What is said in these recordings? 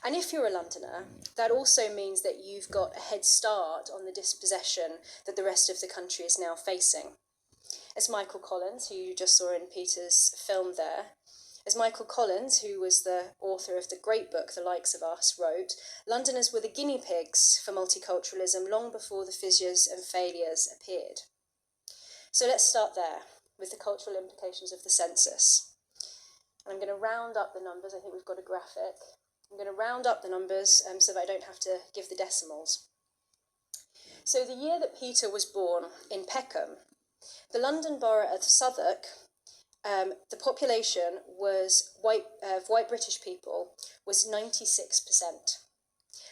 And if you're a Londoner, that also means that you've got a head start on the dispossession that the rest of the country is now facing. As Michael Collins, who you just saw in Peter's film there, as Michael Collins, who was the author of the great book The Likes of Us, wrote, Londoners were the guinea pigs for multiculturalism long before the fissures and failures appeared. So let's start there with the cultural implications of the census. And I'm going to round up the numbers. I think we've got a graphic. I'm going to round up the numbers so that I don't have to give the decimals. So the year that Peter was born in Peckham, the London borough of Southwark, the population was white British people was 96%.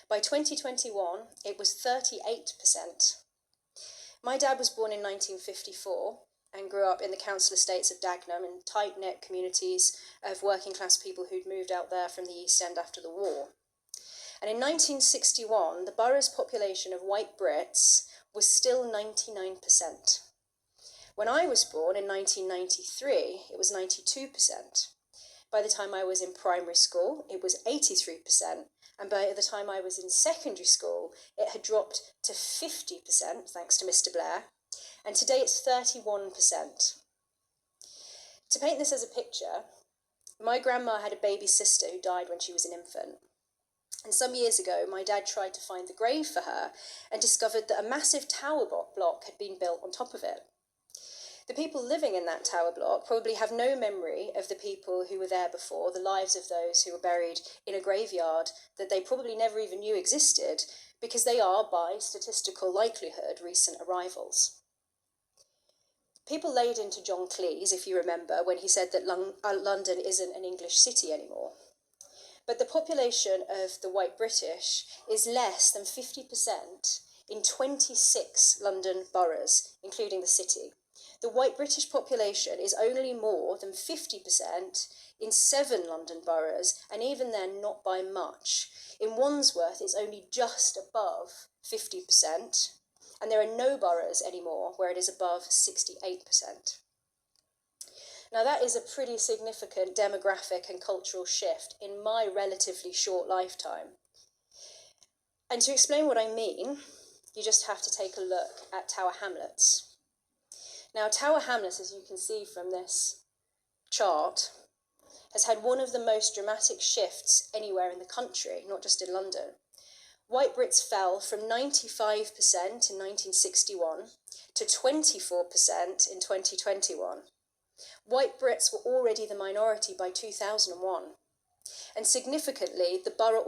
By 2021, it was 38%. My dad was born in 1954 and grew up in the council estates of Dagenham in tight-knit communities of working class people who'd moved out there from the East End after the war. And in 1961, the borough's population of white Brits was still 99%. When I was born in 1993, it was 92%. By the time I was in primary school, it was 83%. And by the time I was in secondary school, it had dropped to 50%, thanks to Mr. Blair. And today it's 31%. To paint this as a picture, my grandma had a baby sister who died when she was an infant. And some years ago, my dad tried to find the grave for her and discovered that a massive tower block had been built on top of it. The people living in that tower block probably have no memory of the people who were there before, the lives of those who were buried in a graveyard that they probably never even knew existed, because they are, by statistical likelihood, recent arrivals. People laid into John Cleese, if you remember, when he said that London isn't an English city anymore. But the population of the white British is less than 50% in 26 London boroughs, including the city. The white British population is only more than 50% in 7 London boroughs, and even then not by much. In Wandsworth, it's only just above 50%, and there are no boroughs anymore where it is above 68%. Now that is a pretty significant demographic and cultural shift in my relatively short lifetime. And to explain what I mean, you just have to take a look at Tower Hamlets. Now, Tower Hamlets, as you can see from this chart, has had one of the most dramatic shifts anywhere in the country, not just in London. White Brits fell from 95% in 1961 to 24% in 2021. White Brits were already the minority by 2001. And significantly, the borough